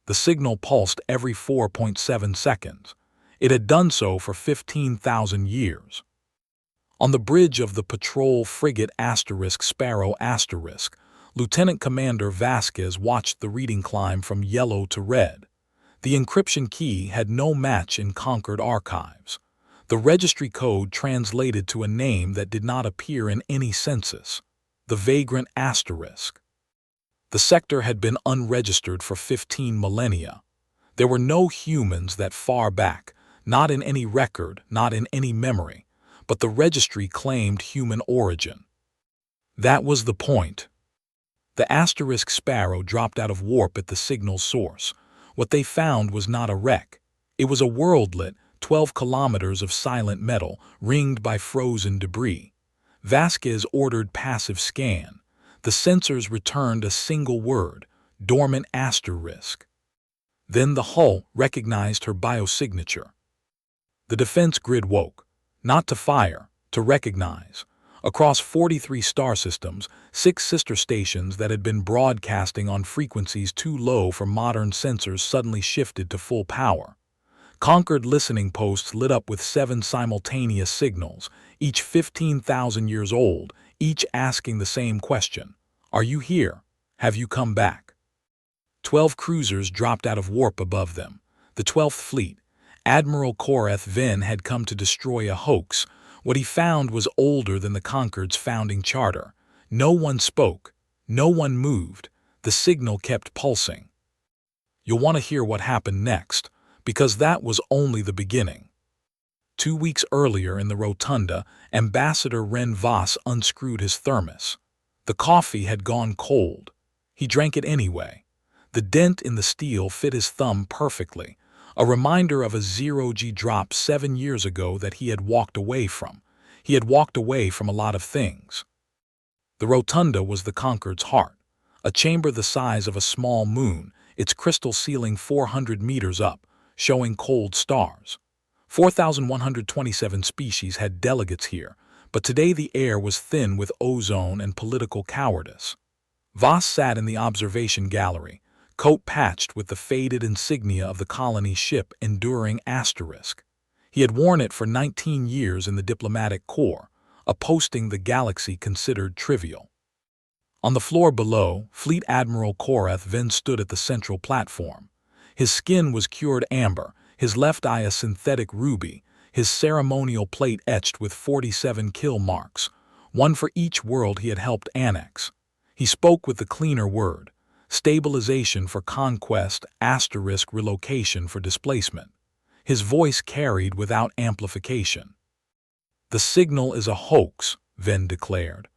The signal pulsed every 4.7 seconds. It had done so for 15,000 years. On the bridge of the patrol frigate Sparrow Lieutenant Commander Vasquez watched the reading climb from yellow to red. The encryption key had no match in Concord archives. The registry code translated to a name that did not appear in any census: the Vagrant Asterisk. The sector had been unregistered for 15 millennia. There were no humans that far back, not in any record, not in any memory, but the registry claimed human origin. That was the point. The Asterisk Sparrow dropped out of warp at the signal's source. What they found was not a wreck. It was a worldlet, 12 kilometers of silent metal, ringed by frozen debris. Vasquez ordered passive scan. The sensors returned a single word: dormant asterisk. Then the hull recognized her biosignature. The defense grid woke, not to fire, to recognize. Across 43 star systems, 6 sister stations that had been broadcasting on frequencies too low for modern sensors suddenly shifted to full power. Concord listening posts lit up with 7 simultaneous signals, each 15,000 years old, each asking the same question: "Are you here? Have you come back?" 12 cruisers dropped out of warp above them. The 12th Fleet. Admiral Koreth Venn had come to destroy a hoax. What he found was older than the Concord's founding charter. No one spoke. No one moved. The signal kept pulsing. You'll want to hear what happened next, because that was only the beginning. 2 weeks earlier in the rotunda, Ambassador Ren Voss unscrewed his thermos. The coffee had gone cold. He drank it anyway. The dent in the steel fit his thumb perfectly, a reminder of a zero-G drop 7 years ago that he had walked away from. He had walked away from a lot of things. The rotunda was the Concord's heart, a chamber the size of a small moon, its crystal ceiling 400 meters up, showing cold stars. 4,127 species had delegates here, but today the air was thin with ozone and political cowardice. Voss sat in the observation gallery, coat patched with the faded insignia of the colony ship Enduring Asterisk. He had worn it for 19 years in the diplomatic corps, a posting the galaxy considered trivial. On the floor below, Fleet Admiral Koreth Venn stood at the central platform. His skin was cured amber, his left eye a synthetic ruby, his ceremonial plate etched with 47 kill marks, one for each world he had helped annex. He spoke with the cleaner word: stabilization for conquest, asterisk relocation for displacement. His voice carried without amplification. "The signal is a hoax," Venn declared.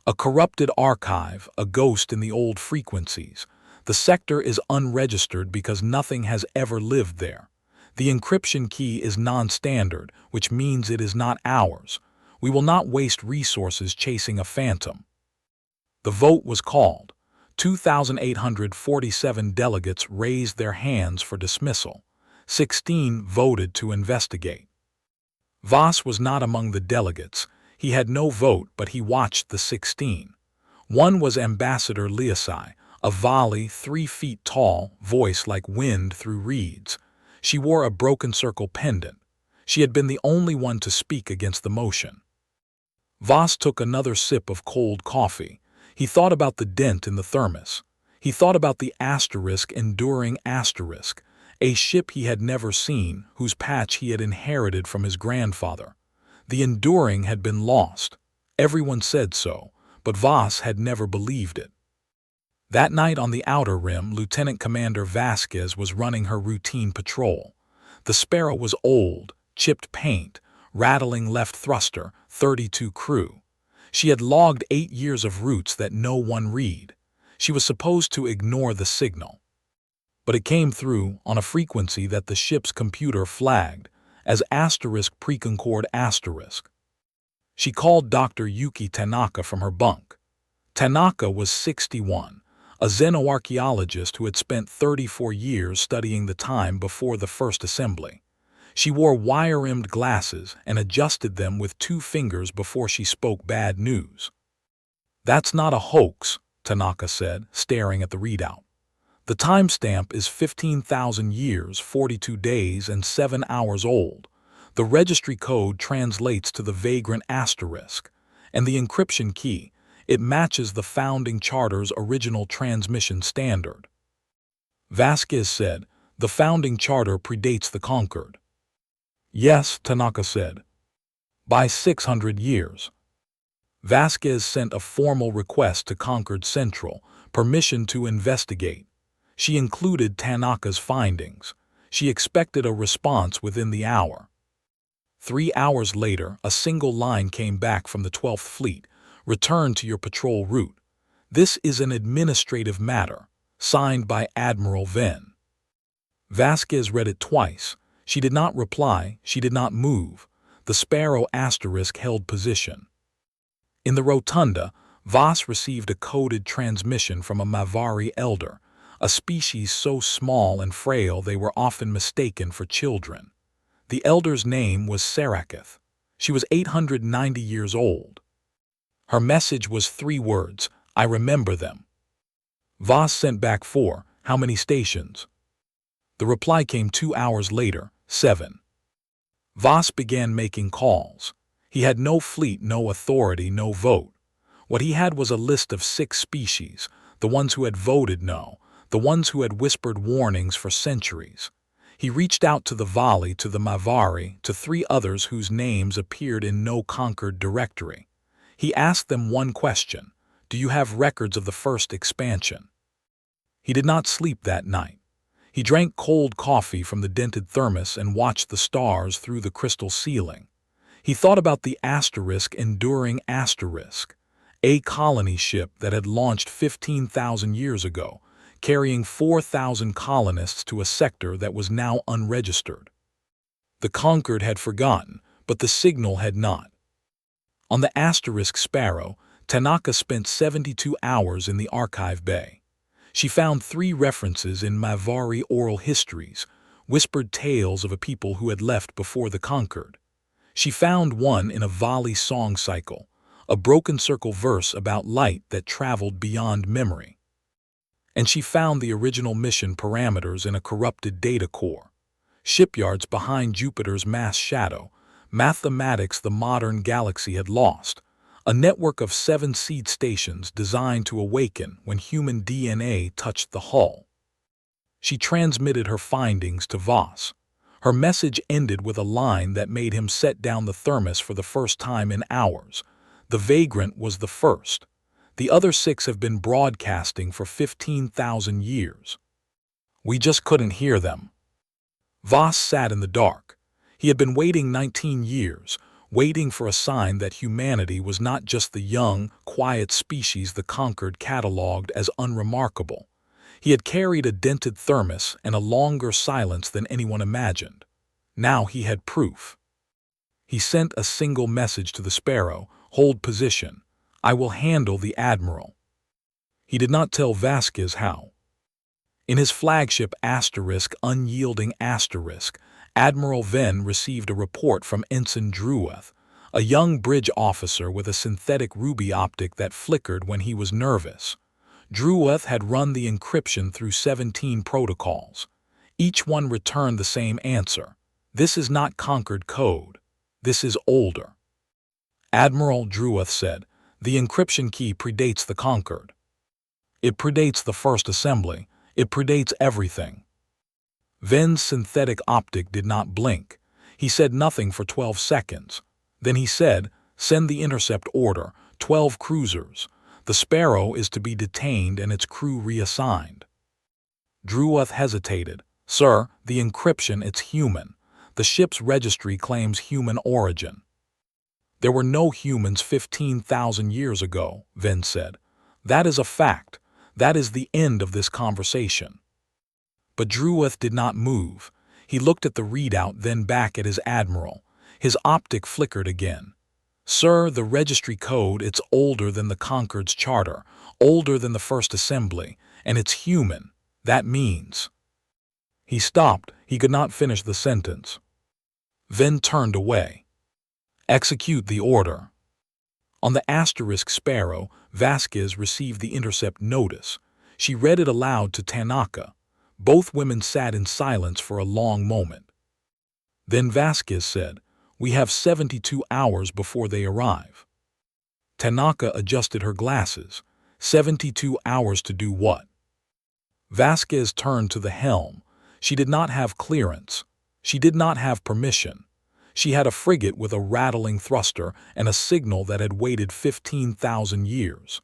"A corrupted archive, a ghost in the old frequencies. The sector is unregistered because nothing has ever lived there. The encryption key is non-standard, which means it is not ours. We will not waste resources chasing a phantom." The vote was called. 2,847 delegates raised their hands for dismissal. 16 voted to investigate. Voss was not among the delegates. He had no vote, but he watched the 16. One was Ambassador Liasai, a volley 3 feet tall, voice like wind through reeds. She wore a broken circle pendant. She had been the only one to speak against the motion. Voss took another sip of cold coffee. He thought about the dent in the thermos. He thought about the asterisk Enduring Asterisk, a ship he had never seen, whose patch he had inherited from his grandfather. The Enduring had been lost. Everyone said so, but Voss had never believed it. That night on the Outer Rim, Lieutenant Commander Vasquez was running her routine patrol. The Sparrow was old, chipped paint, rattling left thruster, 32 crew. She had logged 8 years of routes that no one read. She was supposed to ignore the signal. But it came through on a frequency that the ship's computer flagged as asterisk preconcord asterisk. She called Dr. Yuki Tanaka from her bunk. Tanaka was 61, a xenoarchaeologist who had spent 34 years studying the time before the first assembly. She wore wire-rimmed glasses and adjusted them with 2 fingers before she spoke bad news. "That's not a hoax," Tanaka said, staring at the readout. The timestamp is 15,000 years, 42 days, and 7 hours old. The registry code translates to the vagrant asterisk, and the encryption key, it matches the founding charter's original transmission standard. Vasquez said, the founding charter predates the conquered. Yes, Tanaka said. By 600 years. Vasquez sent a formal request to Concord Central, permission to investigate. She included Tanaka's findings. She expected a response within the hour. 3 hours later, a single line came back from the 12th Fleet. Return to your patrol route. This is an administrative matter. Signed by Admiral Venn. Vasquez read it twice. She did not reply. She did not move. The Sparrow asterisk held position. In the rotunda, Voss received a coded transmission from a Mavari elder, a species so small and frail they were often mistaken for children. The elder's name was Saraketh. She was 890 years old. Her message was 3 words, I remember them. Voss sent back 4, how many stations? The reply came 2 hours later, 7. Voss began making calls. He had no fleet, no authority, no vote. What he had was a list of 6 species, the ones who had voted no, the ones who had whispered warnings for centuries. He reached out to the Vali, to the Mavari, to 3 others whose names appeared in no conquered directory. He asked them one question, do you have records of the first expansion? He did not sleep that night. He drank cold coffee from the dented thermos and watched the stars through the crystal ceiling. He thought about the asterisk enduring asterisk, a colony ship that had launched 15,000 years ago, carrying 4,000 colonists to a sector that was now unregistered. The conquered had forgotten, but the signal had not. On the asterisk Sparrow, Tanaka spent 72 hours in the archive bay. She found 3 references in Mavari oral histories, whispered tales of a people who had left before the conquered. She found one in a Vali song cycle, a broken circle verse about light that traveled beyond memory. And she found the original mission parameters in a corrupted data core. Shipyards behind Jupiter's mass shadow, mathematics the modern galaxy had lost, a network of 7 seed stations designed to awaken when human DNA touched the hull. She transmitted her findings to Voss. Her message ended with a line that made him set down the thermos for the first time in hours. The vagrant was the first. The other 6 have been broadcasting for 15,000 years. We just couldn't hear them. Voss sat in the dark. He had been waiting 19 years, waiting for a sign that humanity was not just the young, quiet species the conquered catalogued as unremarkable. He had carried a dented thermos and a longer silence than anyone imagined. Now he had proof. He sent a single message to the Sparrow, hold position. I will handle the Admiral. He did not tell Vasquez how. In his flagship asterisk, unyielding asterisk, Admiral Venn received a report from Ensign Drueth, a young bridge officer with a synthetic ruby optic that flickered when he was nervous. Drueth had run the encryption through 17 protocols. Each one returned the same answer. This is not conquered code. This is older. Admiral Drueth said, the encryption key predates the conquered. It predates the first assembly. It predates everything. Venn's synthetic optic did not blink. He said nothing for 12 seconds. Then he said, send the intercept order, 12 cruisers. The Sparrow is to be detained and its crew reassigned. Drueth hesitated. Sir, the encryption, it's human. The ship's registry claims human origin. There were no humans 15,000 years ago, Venn said. That is a fact. That is the end of this conversation. But Drueth did not move. He looked at the readout, then back at his admiral. His optic flickered again. Sir, the registry code, it's older than the Concord's charter, older than the first assembly, and it's human. That means... He stopped. He could not finish the sentence. Venn turned away. Execute the order. On the asterisk Sparrow, Vasquez received the intercept notice. She read it aloud to Tanaka. Both women sat in silence for a long moment. Then Vasquez said, "We have 72 hours before they arrive." Tanaka adjusted her glasses. 72 hours to do what? Vasquez turned to the helm. She did not have clearance. She did not have permission. She had a frigate with a rattling thruster and a signal that had waited 15,000 years.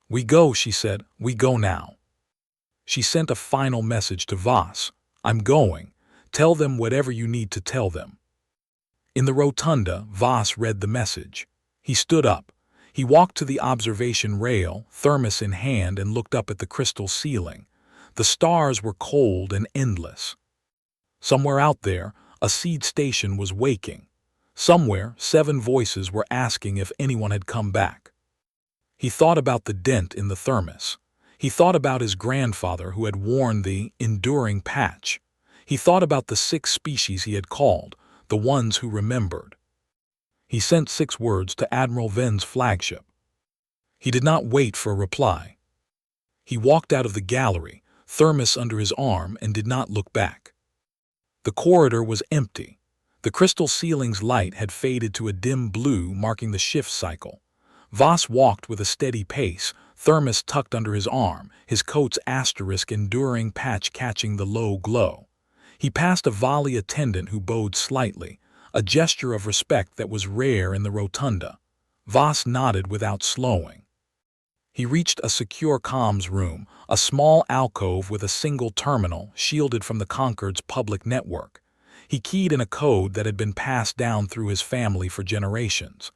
"We go," she said. "We go now." She sent a final message to Voss. "I'm going. Tell them whatever you need to tell them." In the rotunda, Voss read the message. He stood up. He walked to the observation rail, thermos in hand, and looked up at the crystal ceiling. The stars were cold and endless. Somewhere out there, a seed station was waking. Somewhere, 7 voices were asking if anyone had come back. He thought about the dent in the thermos. He thought about his grandfather who had worn the enduring patch. He thought about the 6 species he had called, the ones who remembered. He sent 6 words to Admiral Ven's flagship. He did not wait for a reply. He walked out of the gallery, thermos under his arm, and did not look back. The corridor was empty. The crystal ceiling's light had faded to a dim blue, marking the shift cycle. Voss walked with a steady pace, thermos tucked under his arm, his coat's asterisk enduring patch catching the low glow. He passed a volley attendant who bowed slightly, a gesture of respect that was rare in the rotunda. Voss nodded without slowing. He reached a secure comms room, a small alcove with a single terminal shielded from the Concord's public network. He keyed in a code that had been passed down through his family for generations.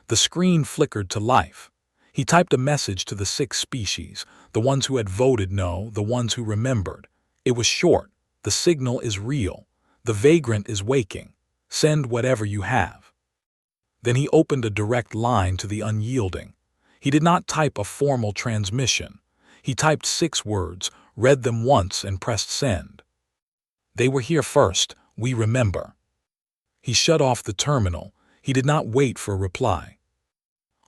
The screen flickered to life. He typed a message to the 6 species, the ones who had voted no, the ones who remembered. It was short. "The signal is real. The vagrant is waking. Send whatever you have." Then he opened a direct line to the unyielding. He did not type a formal transmission. He typed 6 words, read them once, and pressed send. "They were here first. We remember." He shut off the terminal. He did not wait for a reply.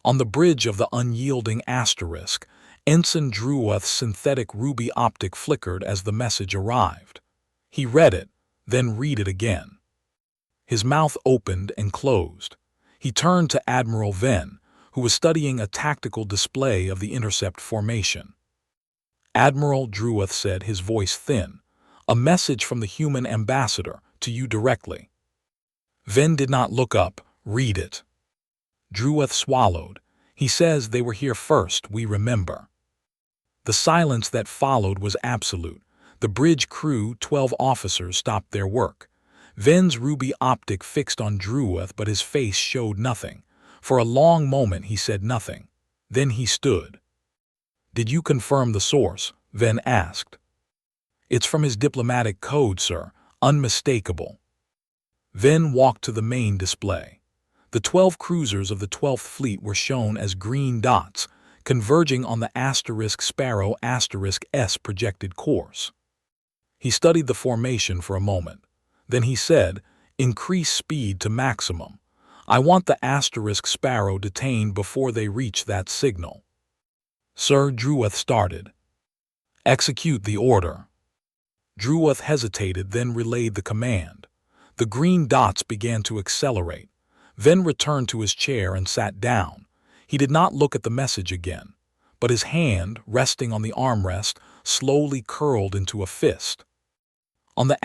On the bridge of the unyielding asterisk, Ensign Druoth's synthetic ruby optic flickered as the message arrived. He read it, then read it again. His mouth opened and closed. He turned to Admiral Ven, who was studying a tactical display of the intercept formation. "Admiral," Druoth said, his voice thin, "a message from the human ambassador, to you directly." Ven did not look up. "Read it." Druoth swallowed. "He says they were here first, we remember." The silence that followed was absolute. The bridge crew, 12 officers, stopped their work. Ven's ruby optic fixed on Druoth, but his face showed nothing. For a long moment he said nothing. Then he stood. "Did you confirm the source?" Ven asked. "It's from his diplomatic code, sir. Unmistakable." Ven walked to the main display. The 12 cruisers of the 12th Fleet were shown as green dots, converging on the Sparrow S projected course. He studied the formation for a moment. Then he said, "Increase speed to maximum. I want the Sparrow detained before they reach that signal." "Sir," Druoth started. "Execute the order." Druoth hesitated, then relayed the command. The green dots began to accelerate. Ven returned to his chair and sat down. He did not look at the message again, but his hand, resting on the armrest, slowly curled into a fist. On the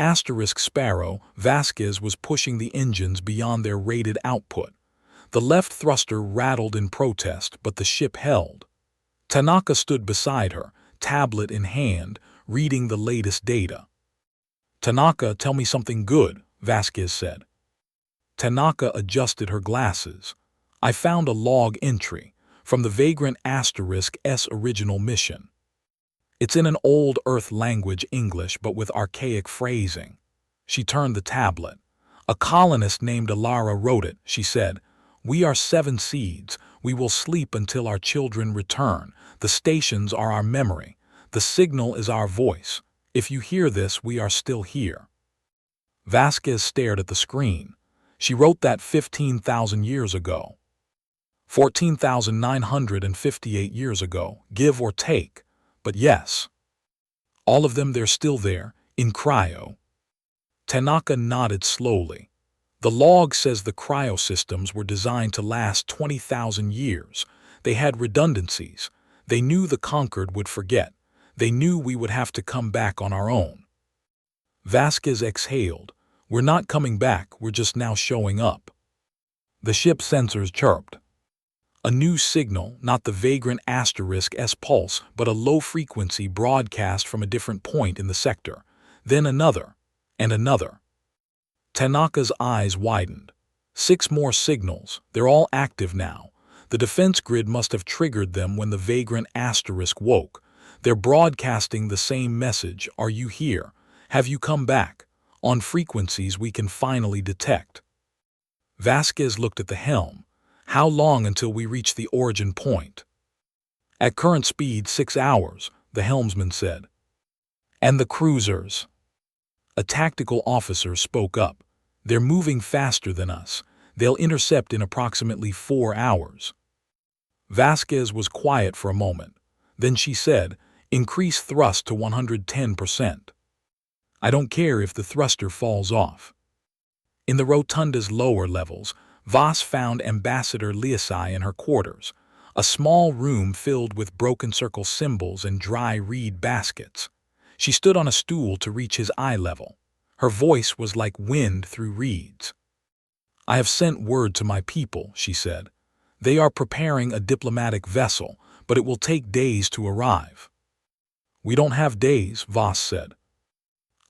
Sparrow, Vasquez was pushing the engines beyond their rated output. The left thruster rattled in protest, but the ship held. Tanaka stood beside her, tablet in hand, reading the latest data. "Tanaka, tell me something good," Vasquez said. Tanaka adjusted her glasses. "I found a log entry from the Vagrant S original mission. It's in an old Earth language English, but with archaic phrasing." She turned the tablet. "A colonist named Alara wrote it," she said. "We are 7 seeds. We will sleep until our children return. The stations are our memory. The signal is our voice. If you hear this, we are still here." Vasquez stared at the screen. "She wrote that 15,000 years ago. 14,958 years ago, give or take. But yes, all of them, they're still there, in cryo. Tanaka nodded slowly. The log says the cryosystems were designed to last 20,000 years. They had redundancies. They knew the conquered would forget. They knew we would have to come back on our own. Vasquez exhaled. We're not coming back, we're just now showing up. The ship's sensors chirped. A new signal, not the vagrant *S pulse, but a low-frequency broadcast from a different point in the sector. Then another, and another. Tanaka's eyes widened. 6 more signals, they're all active now. The defense grid must have triggered them when the vagrant * woke. They're broadcasting the same message, are you here? Have you come back? On frequencies we can finally detect. Vasquez looked at the helm. How long until we reach the origin point? At current speed, 6 hours, the helmsman said. And the cruisers? A tactical officer spoke up. They're moving faster than us. They'll intercept in approximately 4 hours. Vasquez was quiet for a moment. Then she said, increase thrust to 110%. I don't care if the thruster falls off. In the rotunda's lower levels, Voss found Ambassador Liasai in her quarters, a small room filled with broken circle symbols and dry reed baskets. She stood on a stool to reach his eye level. Her voice was like wind through reeds. I have sent word to my people, she said. They are preparing a diplomatic vessel, but it will take days to arrive. We don't have days, Voss said.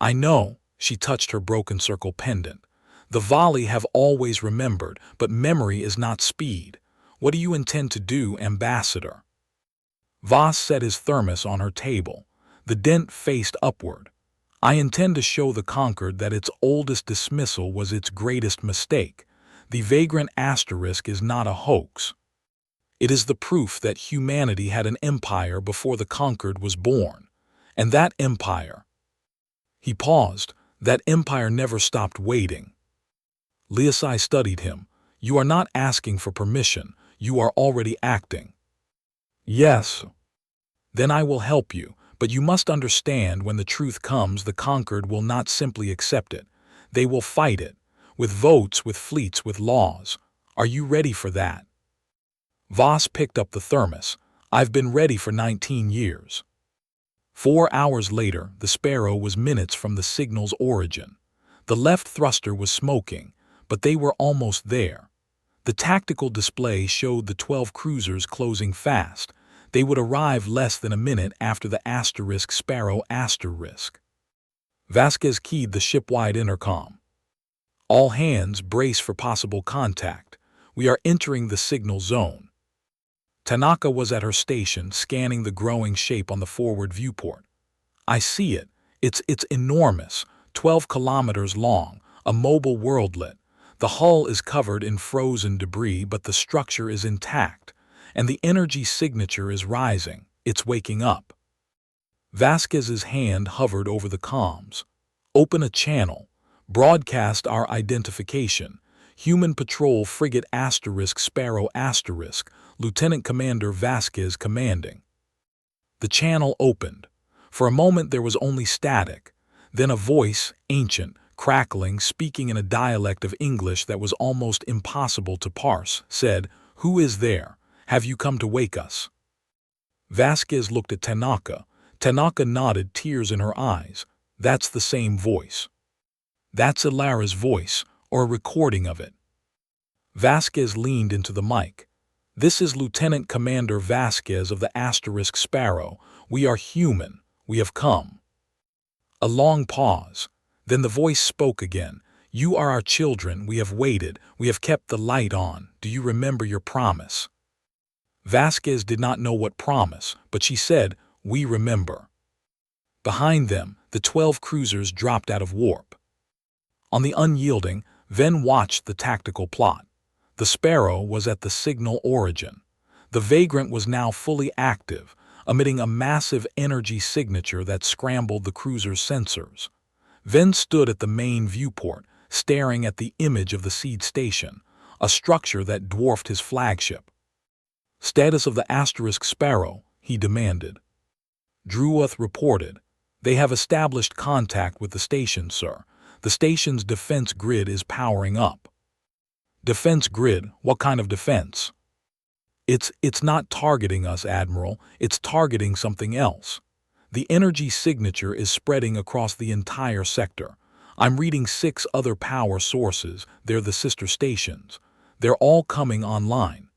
I know, she touched her broken circle pendant. The Vali have always remembered, but memory is not speed. What do you intend to do, Ambassador? Voss set his thermos on her table. The dent faced upward. I intend to show the conquered that its oldest dismissal was its greatest mistake. The vagrant * is not a hoax. It is the proof that humanity had an empire before the conquered was born. And that empire... He paused. That empire never stopped waiting. Liasai studied him. You are not asking for permission. You are already acting. Yes. Then I will help you, but you must understand when the truth comes, the conquered will not simply accept it. They will fight it. With votes, with fleets, with laws. Are you ready for that? Voss picked up the thermos. I've been ready for 19 years. 4 hours later, the Sparrow was minutes from the signal's origin. The left thruster was smoking, but they were almost there. The tactical display showed the 12 cruisers closing fast. They would arrive less than a minute after the Sparrow *. Vasquez keyed the ship-wide intercom. All hands brace for possible contact. We are entering the signal zone. Tanaka was at her station, scanning the growing shape on the forward viewport. I see it. It's enormous, 12 kilometers long, a mobile worldlet. The hull is covered in frozen debris, but the structure is intact, and the energy signature is rising. It's waking up. Vasquez's hand hovered over the comms. Open a channel. Broadcast our identification. Human Patrol Frigate * Sparrow *, Lieutenant Commander Vasquez commanding. The channel opened. For a moment there was only static. Then a voice, ancient, crackling, speaking in a dialect of English that was almost impossible to parse, said, Who is there? Have you come to wake us? Vasquez looked at Tanaka. Tanaka nodded, tears in her eyes. That's the same voice. That's Ilara's voice, or a recording of it. Vasquez leaned into the mic. This is Lieutenant Commander Vasquez of the * Sparrow. We are human. We have come. A long pause. Then the voice spoke again. You are our children. We have waited. We have kept the light on. Do you remember your promise? Vasquez did not know what promise, but she said, We remember. Behind them, the 12 cruisers dropped out of warp. On the Unyielding, Ven watched the tactical plot. The Sparrow was at the signal origin. The Vagrant was now fully active, emitting a massive energy signature that scrambled the cruiser's sensors. Ven stood at the main viewport, staring at the image of the seed station, a structure that dwarfed his flagship. Status of the * Sparrow, he demanded. Druoth reported. They have established contact with the station, sir. The station's defense grid is powering up. Defense grid? What kind of defense? It's not targeting us, Admiral. It's targeting something else. The energy signature is spreading across the entire sector. I'm reading 6 other power sources. They're the sister stations. They're all coming online.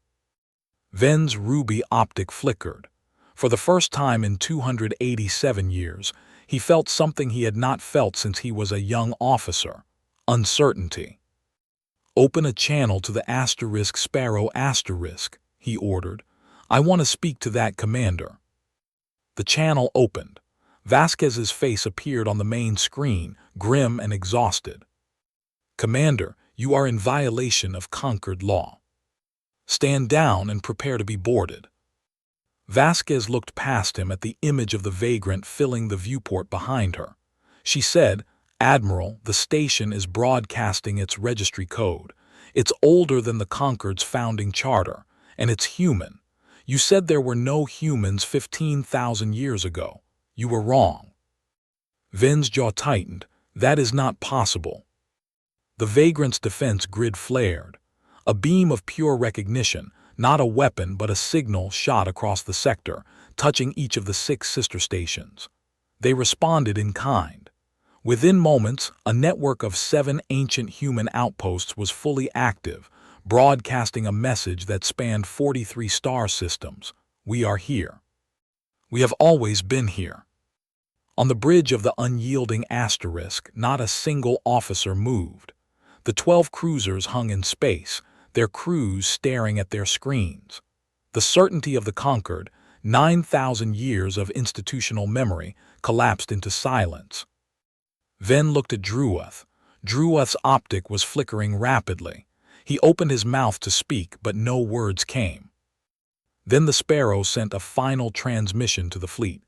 Ven's ruby optic flickered. For the first time in 287 years, he felt something he had not felt since he was a young officer: uncertainty. Open a channel to the asterisk Sparrow asterisk, he ordered. I want to speak to that commander. The channel opened. Vasquez's face appeared on the main screen, grim and exhausted. Commander, you are in violation of conquered law. Stand down and prepare to be boarded. Vasquez looked past him at the image of the vagrant filling the viewport behind her. She said, Admiral, the station is broadcasting its registry code. It's older than the Concord's founding charter, and it's human. You said there were no humans 15,000 years ago. You were wrong. Ven's jaw tightened. That is not possible. The vagrant's defense grid flared. A beam of pure recognition, not a weapon but a signal, shot across the sector, touching each of the 6 sister stations. They responded in kind. Within moments, a network of 7 ancient human outposts was fully active, broadcasting a message that spanned 43 star systems. We are here. We have always been here. On the bridge of the unyielding asterisk, not a single officer moved. The 12 cruisers hung in space, their crews staring at their screens. The certainty of the conquered, 9,000 years of institutional memory, collapsed into silence. Ven looked at Druoth. Druoth's optic was flickering rapidly. He opened his mouth to speak, but no words came. Then the Sparrow sent a final transmission to the fleet.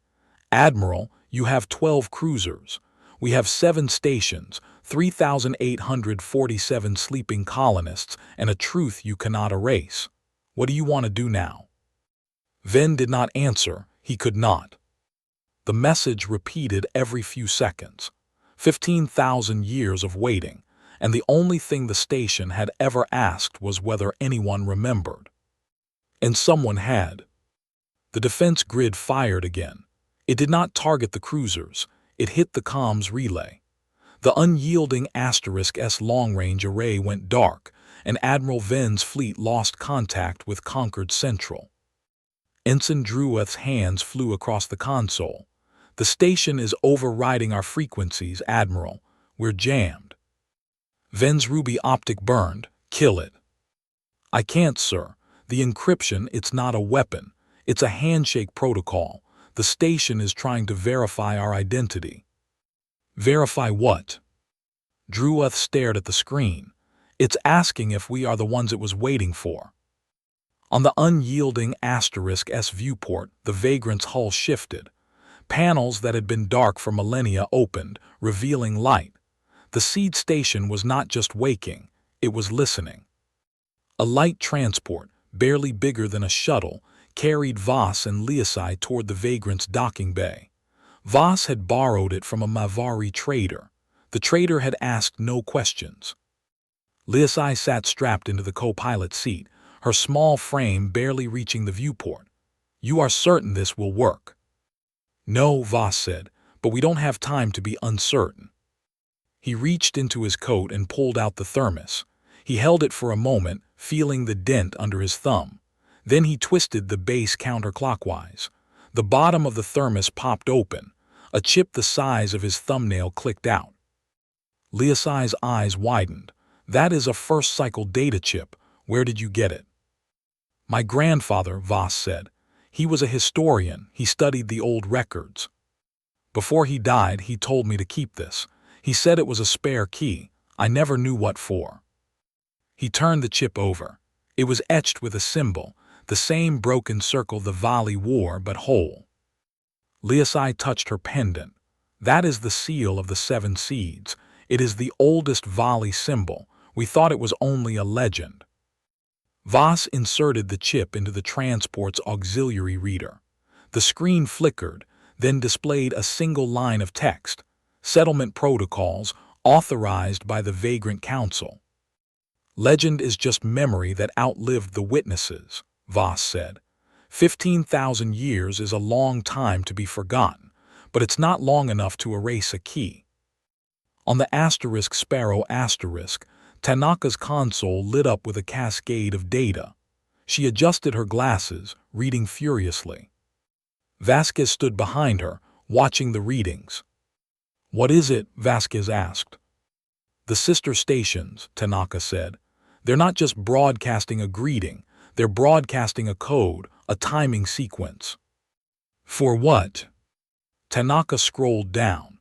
Admiral, you have 12 cruisers. We have 7 stations, 3,847 sleeping colonists, and a truth you cannot erase. What do you want to do now? Ven did not answer. He could not. The message repeated every few seconds. 15,000 years of waiting, and the only thing the station had ever asked was whether anyone remembered. And someone had. The defense grid fired again. It did not target the cruisers. It hit the comms relay. The unyielding asterisk S long-range array went dark, and Admiral Ven's fleet lost contact with Concord Central. Ensign Druoth's hands flew across the console. The station is overriding our frequencies, Admiral. We're jammed. Ven's ruby optic burned. Kill it. I can't, sir. The encryption, it's not a weapon. It's a handshake protocol. The station is trying to verify our identity. Verify what? Druoth stared at the screen. It's asking if we are the ones it was waiting for. On the unyielding asterisk S viewport, the vagrant's hull shifted. Panels that had been dark for millennia opened, revealing light. The seed station was not just waking, it was listening. A light transport, barely bigger than a shuttle, carried Voss and Leasai toward the vagrant's docking bay. Voss had borrowed it from a Mavari trader. The trader had asked no questions. Leasai sat strapped into the co-pilot seat, her small frame barely reaching the viewport. You are certain this will work? No, Voss said, but we don't have time to be uncertain. He reached into his coat and pulled out the thermos. He held it for a moment, feeling the dent under his thumb. Then he twisted the base counterclockwise. The bottom of the thermos popped open. A chip the size of his thumbnail clicked out. Leasai's eyes widened. That is a first-cycle data chip. Where did you get it? My grandfather, Voss said. He was a historian. He studied the old records. Before he died, he told me to keep this. He said it was a spare key. I never knew what for. He turned the chip over. It was etched with a symbol, the same broken circle the Vali wore, but whole. Leasai touched her pendant. That is the seal of the 7 seeds. It is the oldest Vali symbol. We thought it was only a legend. Voss inserted the chip into the transport's auxiliary reader. The screen flickered. then displayed a single line of text: Settlement Protocols, authorized by the Vagrant Council. Legend is just memory that outlived the witnesses, Voss said. 15,000 years is a long time to be forgotten, but it's not long enough to erase a key. On the Sparrow Tanaka's console lit up with a cascade of data. She adjusted her glasses, reading furiously. Vasquez stood behind her, watching the readings. "What is it?" Vasquez asked. "The sister stations," Tanaka said. "They're not just broadcasting a greeting, they're broadcasting a code, a timing sequence." "For what?" Tanaka scrolled down.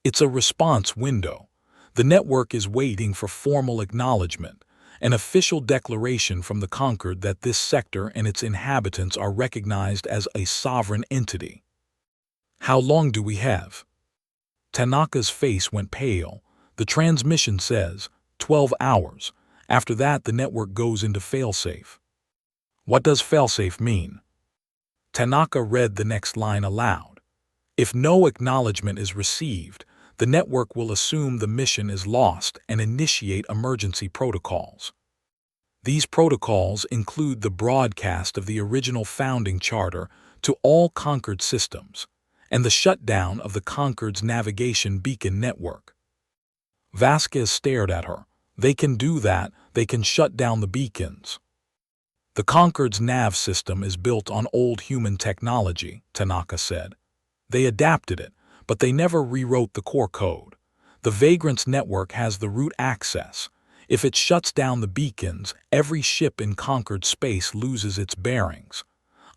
"It's a response window. The network is waiting for formal acknowledgement, an official declaration from the conquered that this sector and its inhabitants are recognized as a sovereign entity." "How long do we have?" Tanaka's face went pale. "The transmission says 12 hours. After that, the network goes into failsafe." "What does failsafe mean?" Tanaka read the next line aloud. "If no acknowledgement is received, the network will assume the mission is lost and initiate emergency protocols. These protocols include the broadcast of the original founding charter to all conquered systems, and the shutdown of the Conquered's navigation beacon network." Vasquez stared at her. "They can do that, they can shut down the beacons." "The Conquered's nav system is built on old human technology," Tanaka said. "They adapted it, but they never rewrote the core code. The Vagrant's network has the root access. If it shuts down the beacons, every ship in Conquered space loses its bearings.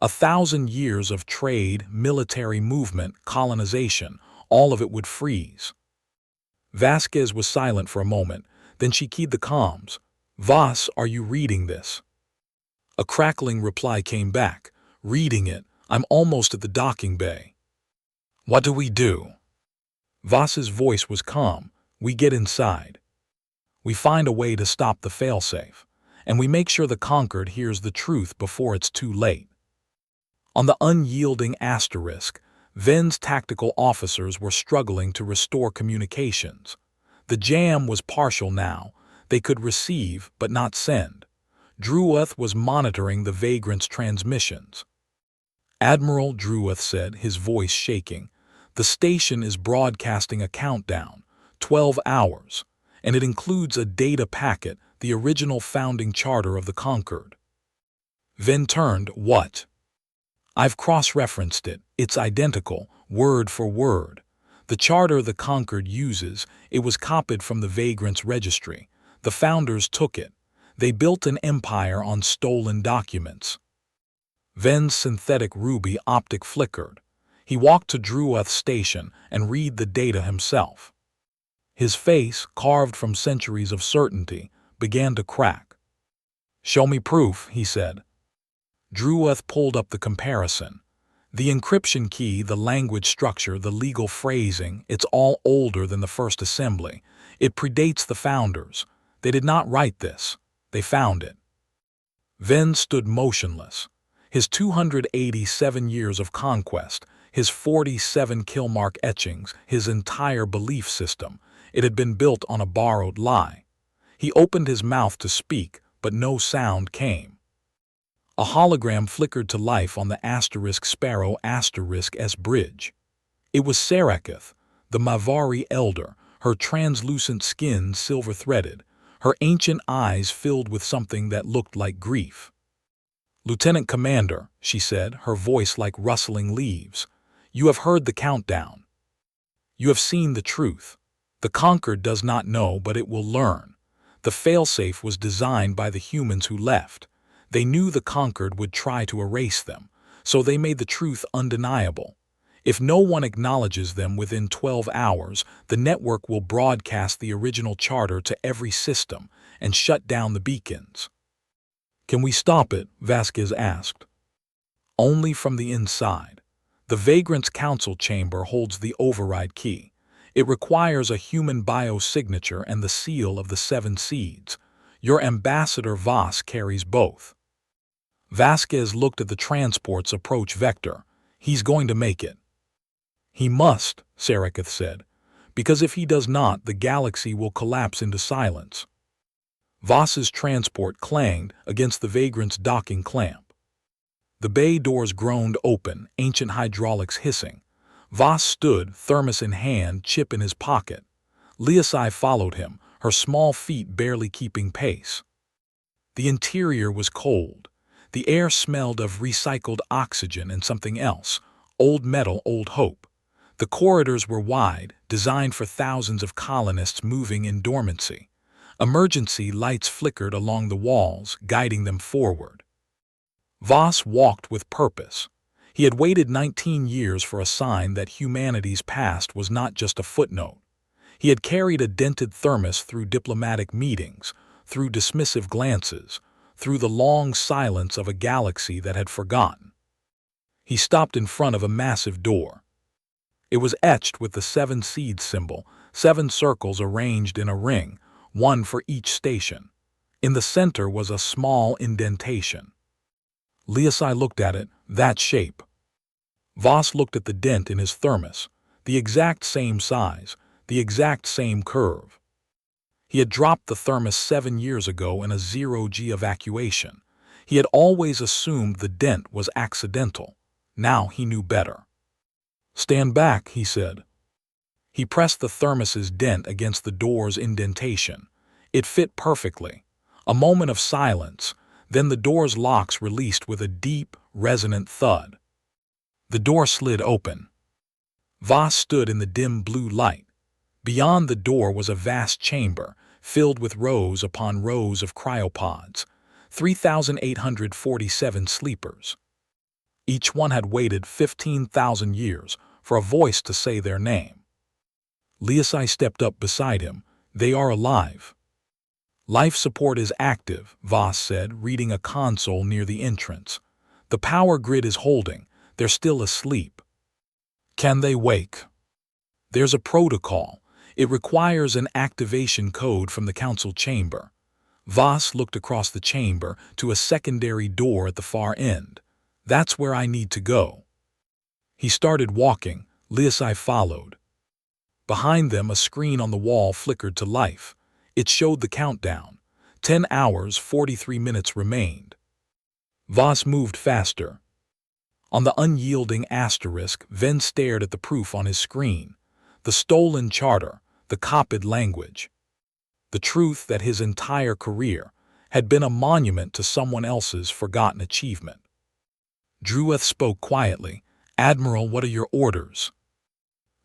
1,000 years of trade, military movement, colonization, all of it would freeze." Vasquez was silent for a moment, then she keyed the comms. "Voss, are you reading this?" A crackling reply came back. "Reading it. I'm almost at the docking bay." "What do we do?" Voss's voice was calm. "We get inside. We find a way to stop the failsafe, and we make sure the Conquered hears the truth before it's too late." On the unyielding Ven's tactical officers were struggling to restore communications. The jam was partial now. They could receive, but not send. Druoth was monitoring the Vagrant's transmissions. "Admiral," Druoth said, his voice shaking, "the station is broadcasting a countdown, 12 hours, and it includes a data packet, the original founding charter of the Conquered." Ven turned. "What?" "I've cross-referenced it. It's identical, word for word. The charter the Conquered uses, it was copied from the Vagrant's registry. The founders took it. They built an empire on stolen documents." Ven's synthetic ruby optic flickered. He walked to Druoth's station and read the data himself. His face, carved from centuries of certainty, began to crack. "Show me proof," he said. Druoth pulled up the comparison. "The encryption key, the language structure, the legal phrasing, it's all older than the first assembly. It predates the founders. They did not write this. They found it." Ven stood motionless. His 287 years of conquest, his 47 Killmark etchings, his entire belief system, it had been built on a borrowed lie. He opened his mouth to speak, but no sound came. A hologram flickered to life on the Sparrow S bridge. It was Saraketh, the Mavari elder, her translucent skin silver-threaded, her ancient eyes filled with something that looked like grief. "Lieutenant Commander," she said, her voice like rustling leaves, "you have heard the countdown. You have seen the truth. The Conquered does not know, but it will learn. The failsafe was designed by the humans who left. They knew the Conquered would try to erase them, so they made the truth undeniable. If no one acknowledges them within 12 hours, the network will broadcast the original charter to every system and shut down the beacons." "Can we stop it?" Vasquez asked. "Only from the inside. The Vagrant's council chamber holds the override key. It requires a human biosignature and the seal of the 7 seeds. Your ambassador Voss carries both." Vasquez looked at the transport's approach vector. "He's going to make it." He must, Saraketh said, because if he does not, the galaxy will collapse into silence. Voss's transport clanged against the Vagrant's docking clamp. The bay doors groaned open, ancient hydraulics hissing. Voss stood, thermos in hand, chip in his pocket. Liasai followed him, her small feet barely keeping pace. The interior was cold. The air smelled of recycled oxygen and something else, old metal, old hope. The corridors were wide, designed for thousands of colonists moving in dormancy. Emergency lights flickered along the walls, guiding them forward. Voss walked with purpose. He had waited 19 years for a sign that humanity's past was not just a footnote. He had carried a dented thermos through diplomatic meetings, through dismissive glances, through the long silence of a galaxy that had forgotten. He stopped in front of a massive door. It was etched with the 7 seed symbol, 7 circles arranged in a ring, one for each station. In the center was a small indentation. Liasai looked at it, that shape. Voss looked at the dent in his thermos, the exact same size, the exact same curve. He had dropped the thermos 7 years ago in a zero-G evacuation. He had always assumed the dent was accidental. Now he knew better. "Stand back," he said. He pressed the thermos's dent against the door's indentation. It fit perfectly. A moment of silence, then the door's locks released with a deep, resonant thud. The door slid open. Voss stood in the dim blue light. Beyond the door was a vast chamber, filled with rows upon rows of cryopods, 3,847 sleepers. Each one had waited 15,000 years for a voice to say their name. Liasai stepped up beside him. "They are alive." "Life support is active," Voss said, reading a console near the entrance. "The power grid is holding. They're still asleep." "Can they wake?" "There's a protocol. It requires an activation code from the council chamber." Voss looked across the chamber to a secondary door at the far end. "That's where I need to go." He started walking. Liasai followed. Behind them, a screen on the wall flickered to life. It showed the countdown. 10 hours, 43 minutes remained. Voss moved faster. On the unyielding asterisk, Ven stared at the proof on his screen. The stolen charter, the copied language. The truth that his entire career had been a monument to someone else's forgotten achievement. Drueth spoke quietly. "Admiral, what are your orders?"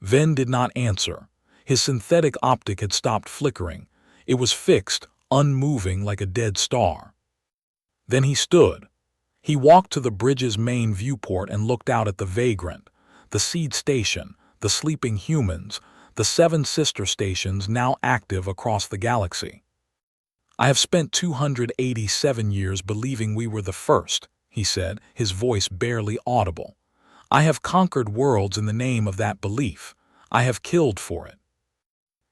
Ven did not answer. His synthetic optic had stopped flickering. It was fixed, unmoving like a dead star. Then he stood. He walked to the bridge's main viewport and looked out at the Vagrant, the seed station, the sleeping humans, the 7 sister stations now active across the galaxy. "I have spent 287 years believing we were the first," he said, his voice barely audible. "I have conquered worlds in the name of that belief. I have killed for it."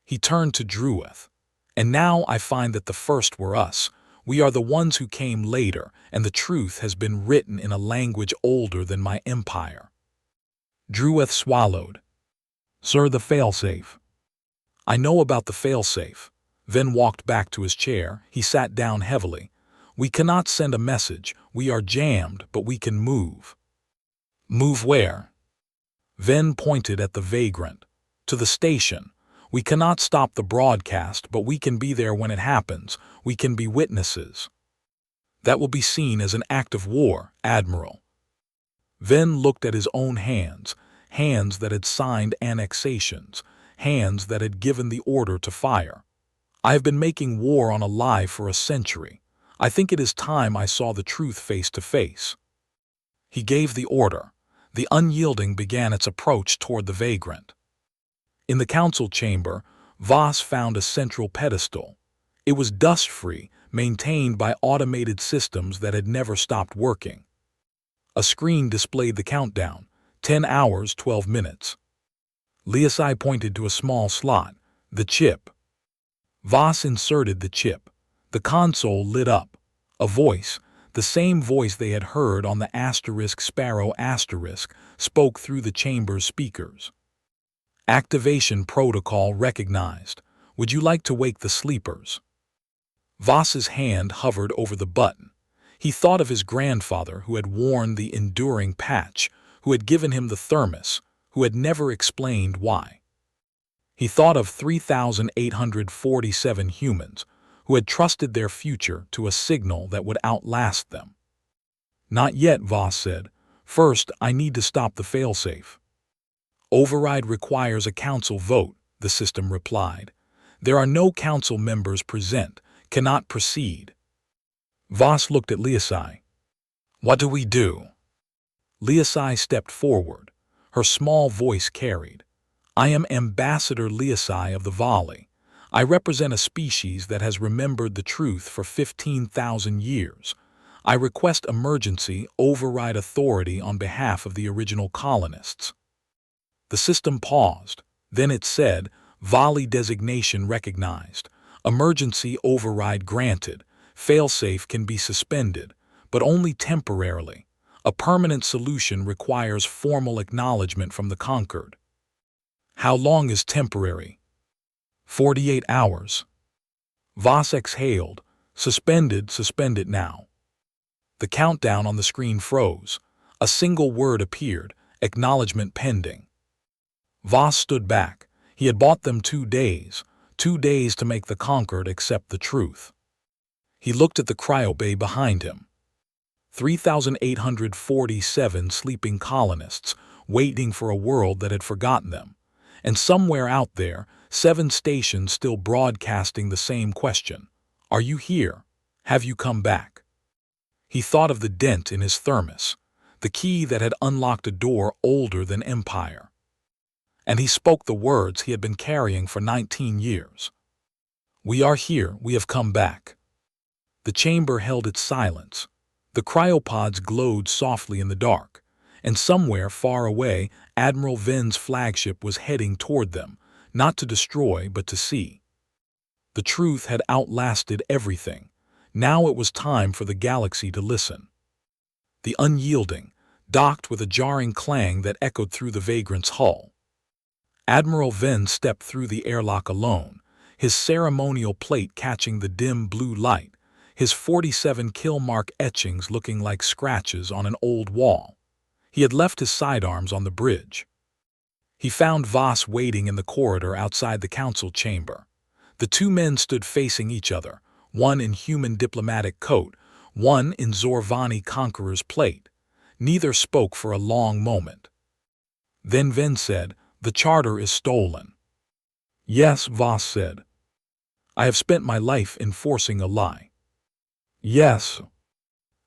He turned to Drueth. "And now I find that the first were us. We are the ones who came later, and the truth has been written in a language older than my empire." Drueth swallowed. "Sir, the failsafe." "I know about the failsafe." Ven walked back to his chair. He sat down heavily. "We cannot send a message. We are jammed, but we can move." "Move where?" Ven pointed at the Vagrant. "To the station. We cannot stop the broadcast, but we can be there when it happens. We can be witnesses." "That will be seen as an act of war, Admiral." Ven looked at his own hands, hands that had signed annexations, hands that had given the order to fire. "I have been making war on a lie for a century. I think it is time I saw the truth face to face." He gave the order. The unyielding began its approach toward the Vagrant. In the council chamber, Voss found a central pedestal. It was dust-free, maintained by automated systems that had never stopped working. A screen displayed the countdown, 10 hours, 12 minutes. Liasai pointed to a small slot, the chip. Voss inserted the chip. The console lit up. A voice, the same voice they had heard on the **Sparrow**, spoke through the chamber's speakers. Activation protocol recognized. Would you like to wake the sleepers? Voss's hand hovered over the button. He thought of his grandfather who had worn the enduring patch, who had given him the thermos, who had never explained why. He thought of 3,847 humans who had trusted their future to a signal that would outlast them. Not yet, Voss said. First, I need to stop the failsafe. Override requires a council vote, the system replied. There are no council members present, cannot proceed. Voss looked at Liasai. What do we do? Liasai stepped forward. Her small voice carried. I am Ambassador Liasai of the Valley. I represent a species that has remembered the truth for 15,000 years. I request emergency override authority on behalf of the original colonists. The system paused. Then it said, Valley designation recognized. Emergency override granted. Failsafe can be suspended, but only temporarily. A permanent solution requires formal acknowledgement from the conquered. How long is temporary? 48 hours. Voss exhaled. Suspended now. The countdown on the screen froze. A single word appeared, acknowledgement pending. Voss stood back. He had bought them 2 days. 2 days to make the conquered accept the truth. He looked at the cryobay behind him. 3,847 sleeping colonists, waiting for a world that had forgotten them. And somewhere out there, 7 stations still broadcasting the same question. Are you here? Have you come back? He thought of the dent in his thermos, the key that had unlocked a door older than empire. And he spoke the words he had been carrying for 19 years. We are here, we have come back. The chamber held its silence. The cryopods glowed softly in the dark, and somewhere far away, Admiral Ven's flagship was heading toward them, not to destroy but to see. The truth had outlasted everything. Now it was time for the galaxy to listen. The unyielding docked with a jarring clang that echoed through the vagrant's hull. Admiral Ven stepped through the airlock alone, his ceremonial plate catching the dim blue light, his 47 kill mark etchings looking like scratches on an old wall. He had left his sidearms on the bridge. He found Voss waiting in the corridor outside the council chamber. The 2 men stood facing each other, one in human diplomatic coat, one in Zorvani conqueror's plate. Neither spoke for a long moment. Then Ven said, The charter is stolen. Yes, Voss said. I have spent my life enforcing a lie. Yes.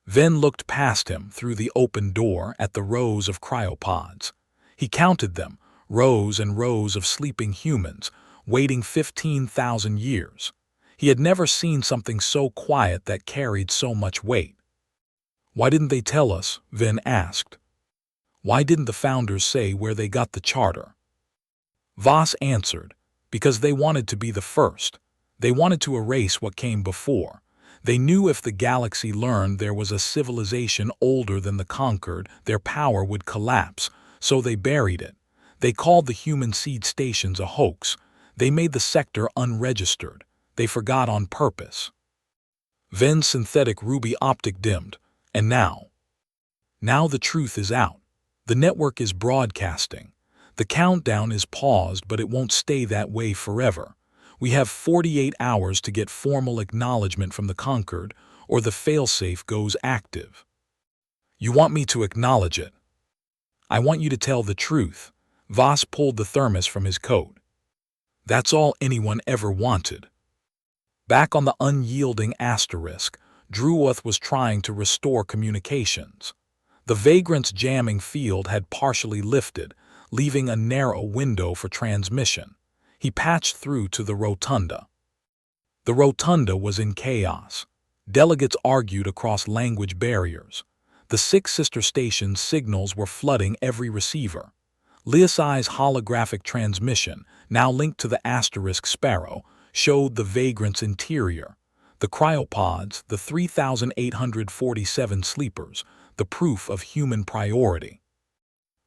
Ven looked past him through the open door at the rows of cryopods. He counted them, rows and rows of sleeping humans, waiting 15,000 years. He had never seen something so quiet that carried so much weight. Why didn't they tell us? Ven asked. Why didn't the founders say where they got the charter? Voss answered, because they wanted to be the first. They wanted to erase what came before. They knew if the galaxy learned there was a civilization older than the conquered, their power would collapse, so they buried it. They called the human seed stations a hoax. They made the sector unregistered. They forgot on purpose. Ven's synthetic ruby optic dimmed, and now the truth is out. The network is broadcasting. The countdown is paused, but it won't stay that way forever. We have 48 hours to get formal acknowledgement from the conquered, or the failsafe goes active. You want me to acknowledge it? I want you to tell the truth. Voss pulled the thermos from his coat. That's all anyone ever wanted. Back on the unyielding asterisk, Druoth was trying to restore communications. The vagrant's jamming field had partially lifted, leaving a narrow window for transmission. He patched through to the rotunda. The rotunda was in chaos. Delegates argued across language barriers. The 6 sister stations' signals were flooding every receiver. Liasai's holographic transmission, now linked to the asterisk Sparrow, showed the vagrant's interior. The cryopods, the 3,847 sleepers, the proof of human priority.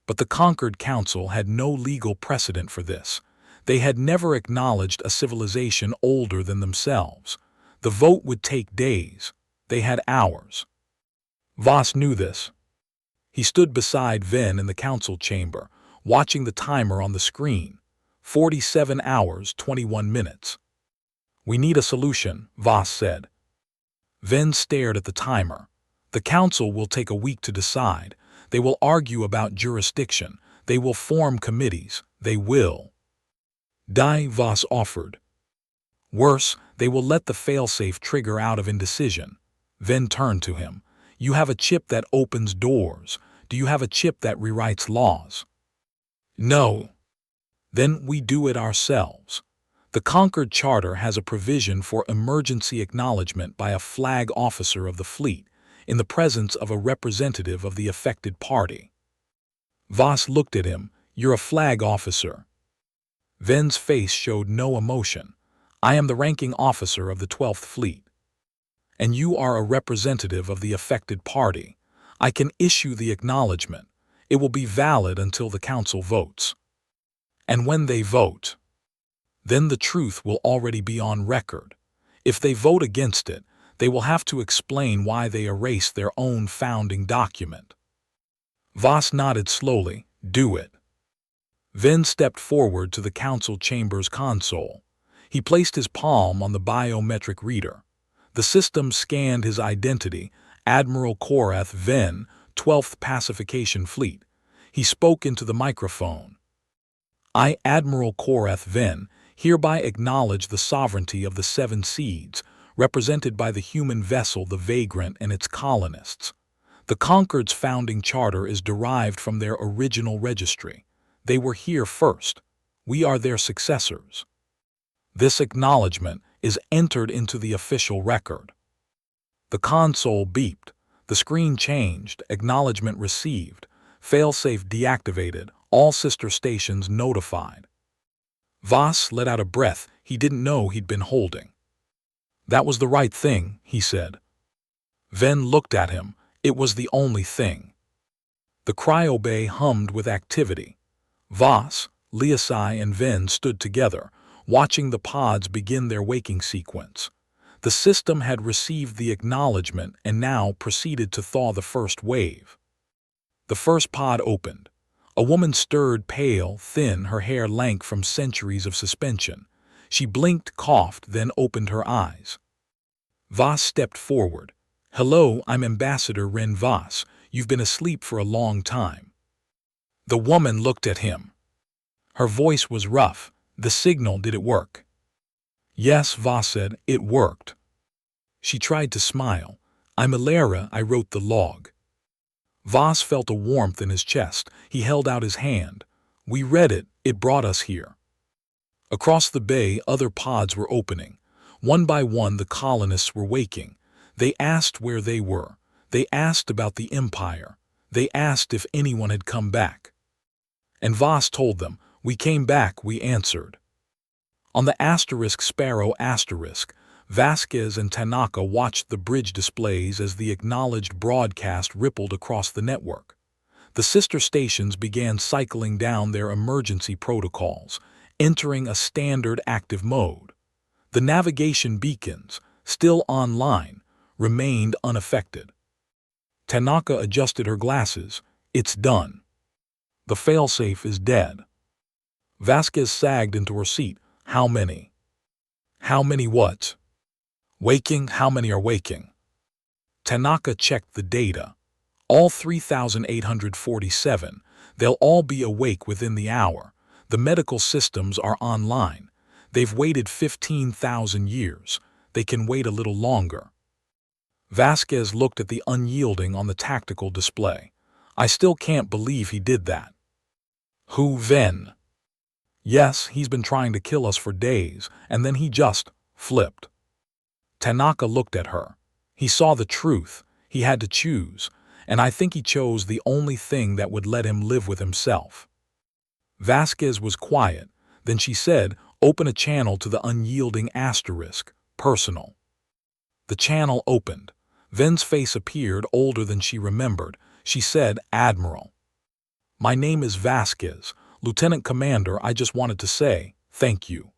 But the conquered council had no legal precedent for this. They had never acknowledged a civilization older than themselves. The vote would take days. They had hours. Voss knew this. He stood beside Ven in the council chamber, watching the timer on the screen. 47 hours, 21 minutes. "We need a solution," Voss said. Ven stared at the timer. "The council will take a week to decide. They will argue about jurisdiction. They will form committees. They will die," Voss offered. "Worse, they will let the failsafe trigger out of indecision." Ven turned to him. "You have a chip that opens doors. Do you have a chip that rewrites laws?" "No." "Then we do it ourselves. The Concord Charter has a provision for emergency acknowledgement by a flag officer of the fleet, in the presence of a representative of the affected party." Voss looked at him. "You're a flag officer." Ven's face showed no emotion. "I am the ranking officer of the 12th Fleet. And you are a representative of the affected party. I can issue the acknowledgement. It will be valid until the council votes. And when they vote, then the truth will already be on record. If they vote against it, they will have to explain why they erased their own founding document." Voss nodded slowly. "Do it." Ven stepped forward to the council chamber's console. He placed his palm on the biometric reader. The system scanned his identity, Admiral Korath Ven, 12th Pacification Fleet. He spoke into the microphone. "I, Admiral Korath Ven, hereby acknowledge the sovereignty of the Seven Seeds, represented by the human vessel the Vagrant and its colonists. The Concord's founding charter is derived from their original registry. They were here first. We are their successors. This acknowledgement is entered into the official record." The console beeped. The screen changed. Acknowledgement received. Failsafe deactivated. All sister stations notified. Voss let out a breath he didn't know he'd been holding. "That was the right thing," he said. Ven looked at him. It was the only thing. The cryobay hummed with activity. Voss, Liasai, and Ven stood together, watching the pods begin their waking sequence. The system had received the acknowledgement and now proceeded to thaw the first wave. The first pod opened. A woman stirred, pale, thin, her hair lank from centuries of suspension. She blinked, coughed, then opened her eyes. Voss stepped forward. "Hello, I'm Ambassador Ren Voss. You've been asleep for a long time." The woman looked at him. Her voice was rough. "The signal, did it work?" "Yes," Voss said, "it worked." She tried to smile. "I'm Ilera, I wrote the log." Voss felt a warmth in his chest. He held out his hand. "We read it. It brought us here." Across the bay, other pods were opening. One by one, the colonists were waking. They asked where they were. They asked about the Empire. They asked if anyone had come back. And Voss told them, "We came back," we answered. On the Sparrow Vasquez and Tanaka watched the bridge displays as the acknowledged broadcast rippled across the network. The sister stations began cycling down their emergency protocols, entering a standard active mode. The navigation beacons, still online, remained unaffected. Tanaka adjusted her glasses. "It's done. The failsafe is dead." Vasquez sagged into her seat. "How many?" "How many what?" "Waking, how many are waking?" Tanaka checked the data. "All 3,847. They'll all be awake within the hour. The medical systems are online. They've waited 15,000 years. They can wait a little longer." Vasquez looked at the unyielding on the tactical display. "I still can't believe he did that." "Who, Ven?" "Yes, he's been trying to kill us for days, and then he just flipped." Tanaka looked at her. He saw the truth. He had to choose, and I think he chose the only thing that would let him live with himself. Vasquez was quiet. Then she said, "Open a channel to the unyielding asterisk, personal." The channel opened. Ven's face appeared older than she remembered. She said, "Admiral." My name is Vasquez. Lieutenant Commander, I just wanted to say, thank you.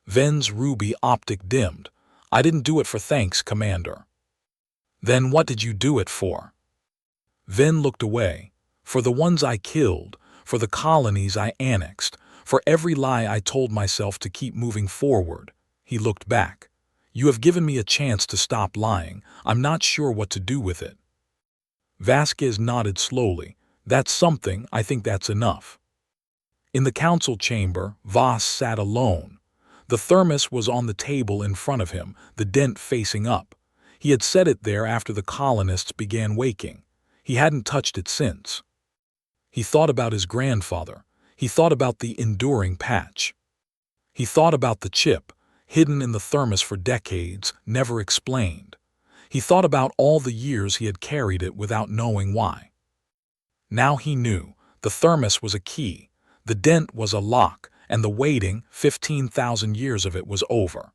Ven's ruby optic dimmed. I didn't do it for thanks, Commander. Then what did you do it for? Ven looked away. For the ones I killed, for the colonies I annexed, for every lie I told myself to keep moving forward. He looked back. You have given me a chance to stop lying. I'm not sure what to do with it. Vasquez nodded slowly. That's something, I think that's enough. In the council chamber, Voss sat alone. The thermos was on the table in front of him, the dent facing up. He had set it there after the colonists began waking. He hadn't touched it since. He thought about his grandfather. He thought about the enduring patch. He thought about the chip, hidden in the thermos for decades, never explained. He thought about all the years he had carried it without knowing why. Now he knew. The thermos was a key. The dent was a lock, and the waiting, 15,000 years of it, was over.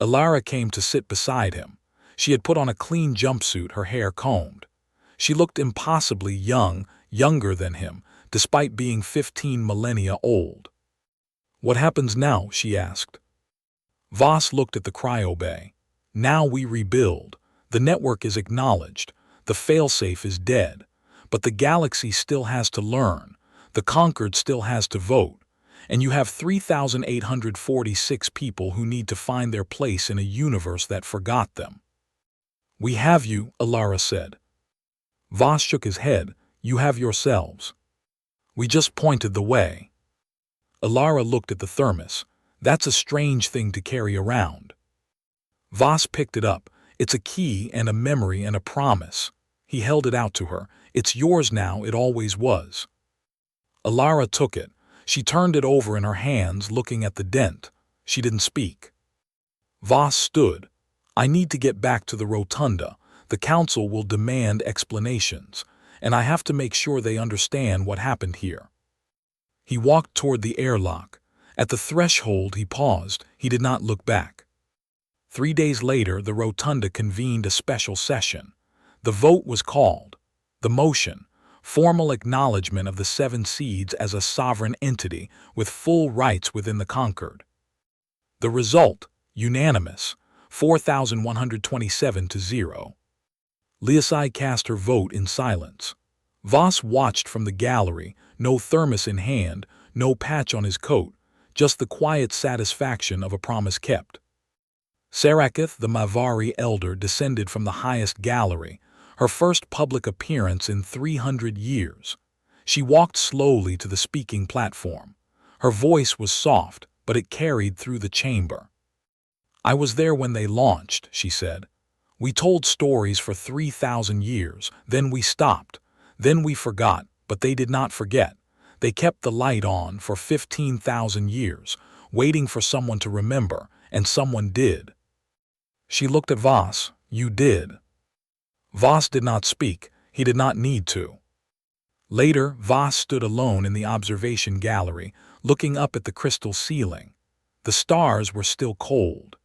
Ilara came to sit beside him. She had put on a clean jumpsuit, her hair combed. She looked impossibly young, younger than him, despite being 15 millennia old. What happens now? She asked. Voss looked at the cryobay. Now we rebuild. The network is acknowledged. The failsafe is dead. But the galaxy still has to learn. The conquered still has to vote. And you have 3,846 people who need to find their place in a universe that forgot them. We have you, Ilara said. Voss shook his head. You have yourselves. We just pointed the way. Ilara looked at the thermos. That's a strange thing to carry around. Voss picked it up. It's a key and a memory and a promise. He held it out to her. It's yours now, it always was. Ilara took it. She turned it over in her hands, looking at the dent. She didn't speak. Voss stood. I need to get back to the rotunda. The council will demand explanations, and I have to make sure they understand what happened here. He walked toward the airlock. At the threshold he paused. He did not look back. 3 days later, the rotunda convened a special session. The vote was called. The motion, formal acknowledgement of the Seven Seeds as a sovereign entity with full rights within the conquered. The result, unanimous, 4,127 to 0. Liasai cast her vote in silence. Voss watched from the gallery, no thermos in hand, no patch on his coat, just the quiet satisfaction of a promise kept. Saraketh, the Mavari elder, descended from the highest gallery, her first public appearance in 300 years. She walked slowly to the speaking platform. Her voice was soft, but it carried through the chamber. I was there when they launched, she said. We told stories for 3,000 years, then we stopped. Then we forgot, but they did not forget. They kept the light on for 15,000 years, waiting for someone to remember, and someone did. She looked at Voss. You did. Voss did not speak. He did not need to. Later, Voss stood alone in the observation gallery, looking up at the crystal ceiling. The stars were still cold.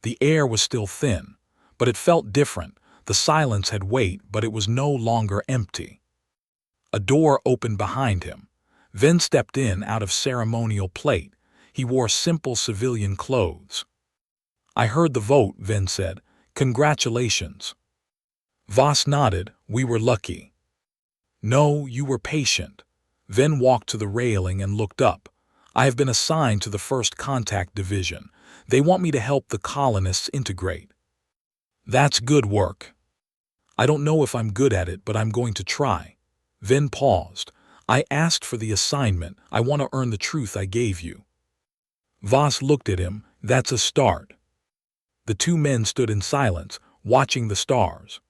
The air was still thin, but it felt different. The silence had weight, but it was no longer empty. A door opened behind him. Ven stepped in out of ceremonial plate. He wore simple civilian clothes. I heard the vote, Ven said. Congratulations. Voss nodded. We were lucky. No, you were patient. Ven walked to the railing and looked up. I have been assigned to the First Contact Division. They want me to help the colonists integrate. That's good work. I don't know if I'm good at it, but I'm going to try. Ven paused. I asked for the assignment. I want to earn the truth I gave you. Voss looked at him. That's a start. The two men stood in silence, watching the stars.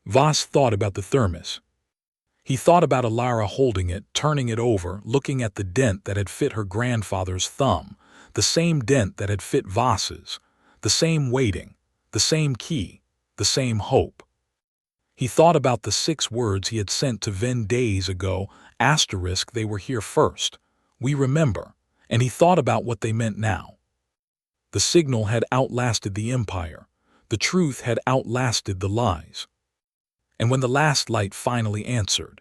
Voss thought about the thermos. He thought about Ilara holding it, turning it over, looking at the dent that had fit her grandfather's thumb, the same dent that had fit Voss's, the same waiting, the same key, the same hope. He thought about the 6 words he had sent to Ven days ago, asterisk, they were here first. We remember. And he thought about what they meant now. The signal had outlasted the empire. The truth had outlasted the lies. And when the last light finally answered,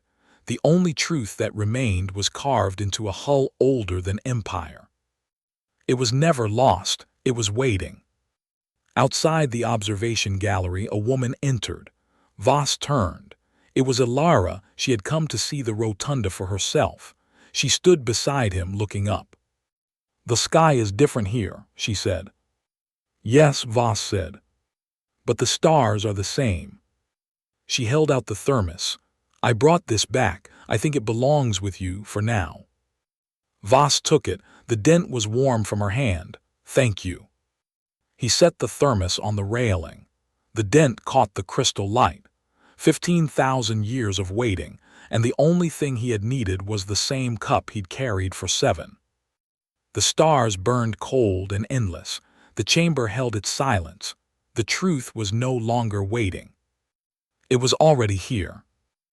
The only truth that remained was carved into a hull older than empire. It was never lost, it was waiting. Outside the observation gallery, a woman entered. Voss turned. It was Ilara. She had come to see the rotunda for herself. She stood beside him, looking up. "The sky is different here," she said. "Yes," Voss said. "But the stars are the same." She held out the thermos. "I brought this back. I think it belongs with you for now." Voss took it. The dent was warm from her hand. "Thank you." He set the thermos on the railing. The dent caught the crystal light. 15,000 years of waiting, and the only thing he had needed was the same cup he'd carried for 7. The stars burned cold and endless. The chamber held its silence. The truth was no longer waiting. It was already here.